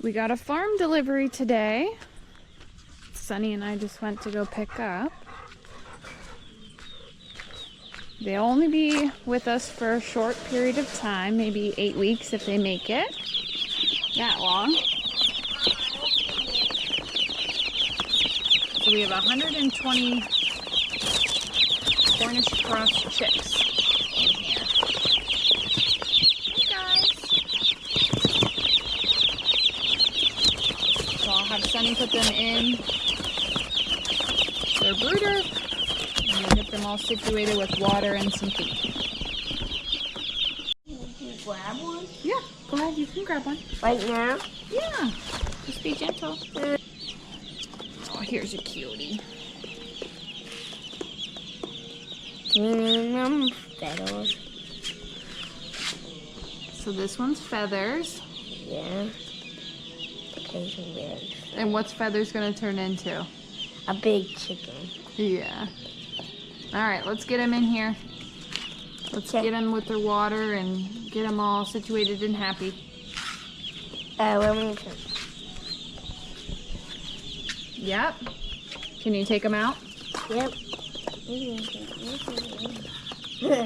We got a farm delivery today. Sunny and I just went to go pick up. They'll only be with us for a short period of time, maybe 8 weeks if they make it. That long. So we have 120 Cornish cross chicks in here. Hey guys. So I'll have Sunny put them in their brooder and get them all situated with water and some feed. Can you grab one? Yeah, go ahead, you can grab one. Right now? Yeah, just be gentle. Oh, here's a cutie. Feathers. So this one's Feathers. Yeah. Okay, some berries. And what's Feathers gonna turn into? A big chicken. Yeah. All right, let's get them in here. Let's get them with their water and get them all situated and happy. Let me turn. Yep. Can you take them out? Yep.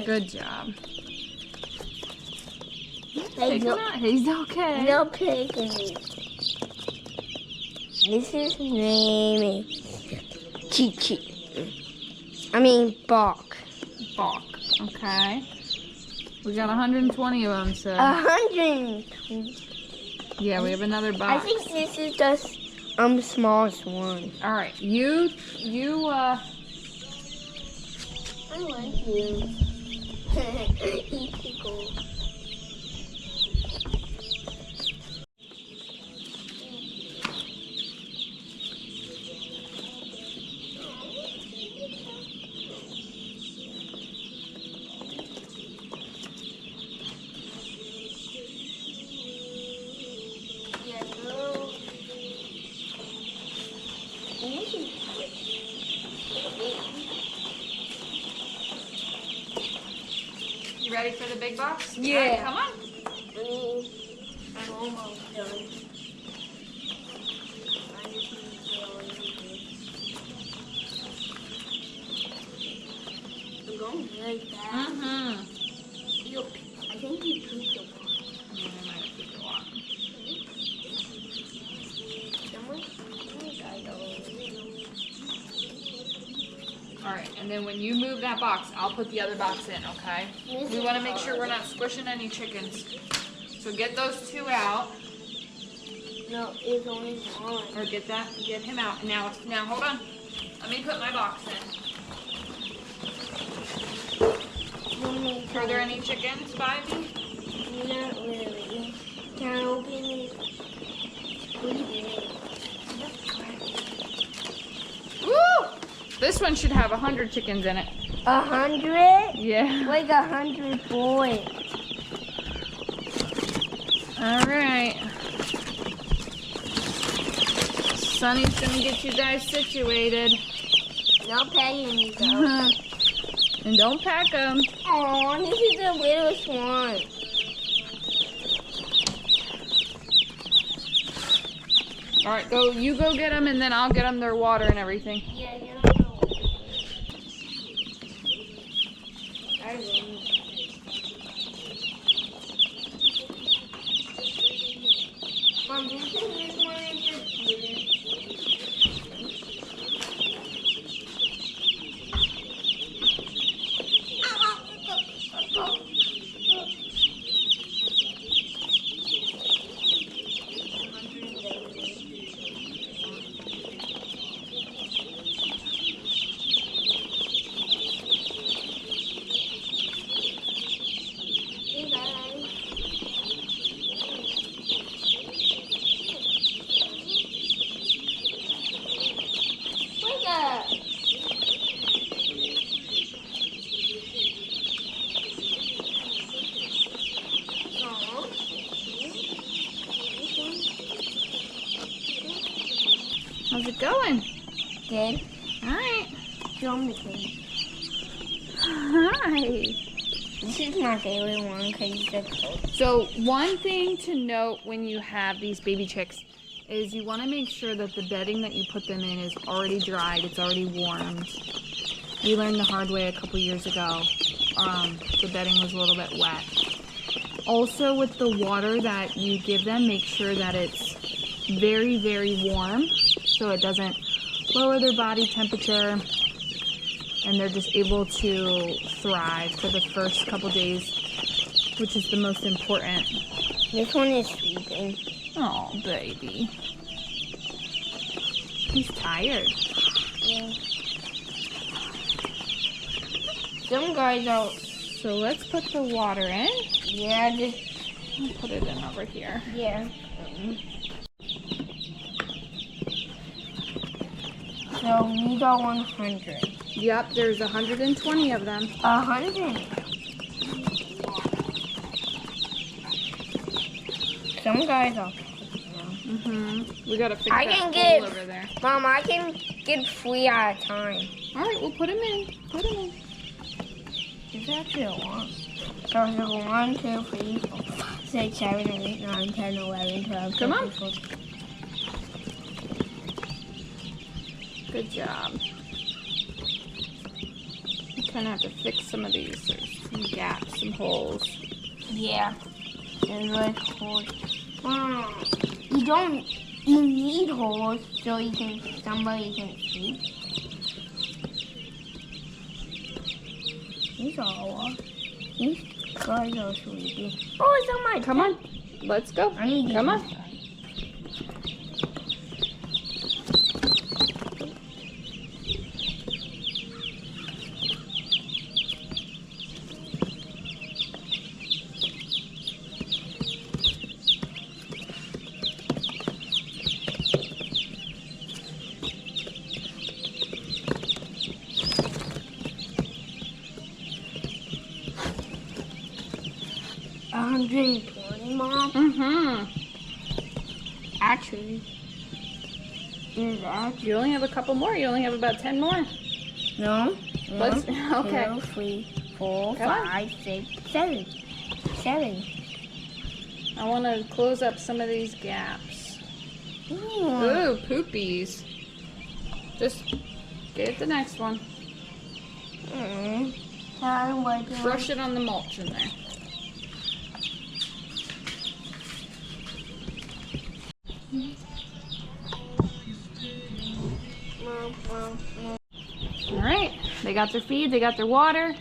Good job. Hey, Take him out. He's okay. No picking. This is name Chi-Chi. I mean Bok. Bok. Okay. We got 120 of them, so. 120. Yeah, we have another I box. think this is the smallest one. All right, you. I like you. He's cool. You ready for the big box? Yeah. All right, come on. I'm almost done. I'm going really fast. Mm-hmm. I think you pooped a lot. Yeah, I might have picked a lot. All right, and then when you move that box, I'll put the other box in, okay? We want to make sure we're not squishing any chickens. So get those two out, No, it's only one. or get him out. Now hold on. Let me put my box in. Are there any chickens by me? Not really. Can I open it? Pretty big. Woo! This one should have 100 chickens in it. 100? Yeah. Like 100 boys. All right. Sunny's gonna get you guys situated. No paying me though. And don't pack them. Oh, this is the littlest one. All right, you go get them, and then I'll get them their water and everything. Yeah, you know. I will. Mom, do you think this one is the cutest? Hey guys. Wake up. How's it going? Good. All right. Show me things. Hi. This is my favorite one because it's the cold. So one thing to note when you have these baby chicks is you want to make sure that the bedding that you put them in is already dried, it's already warmed. We learned the hard way a couple years ago. The bedding was a little bit wet. Also with the water that you give them, make sure that it's very, very warm so it doesn't lower their body temperature and they're just able to thrive for the first couple days, which is the most important. This one is sleeping. Oh, baby. He's tired. Yeah. Some guys are. So let's put the water in. Yeah, just. I'll put it in over here. Yeah. So we got 100. Yep, there's 120 of them. 100. Some guys are. We gotta fix I that can hole get- over there. Mom, I can get 3 at a time. All right, we'll put him in. Put him in. It's actually a lot. So it's 1, 2, 3, 4, 5, 6, 7, 8, 9, 10, 11, 12, Come on. 13, 14. Good job. You kind of have to fix some of these. There's some gaps, some holes. Yeah. There's like holes. You don't. You need holes so you can. Somebody can sleep. These are all. These guys are sleeping. Oh, it's on my. Come on, let's go. I need Come on. these. $120, Mom. Actually, is that You only have a couple more. You only have about 10 more. no? Let's. Okay. 2, 3, 4, Come on. 5, 6, 7. 7. I want to close up some of these gaps. Ooh. Ooh, poopies. Just get the next one. Brush it on the mulch in there. All right, they got their feed, they got their water,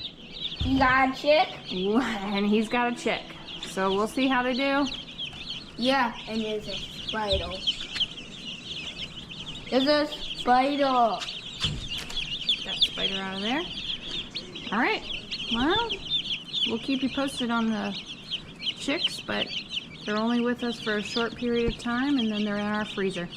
You got a chick? and he's got a chick. So we'll see how they do. Yeah, and there's a spider. There's a spider. Got spider out of there. All right, well, we'll keep you posted on the chicks, but they're only with us for a short period of time, and then they're in our freezer.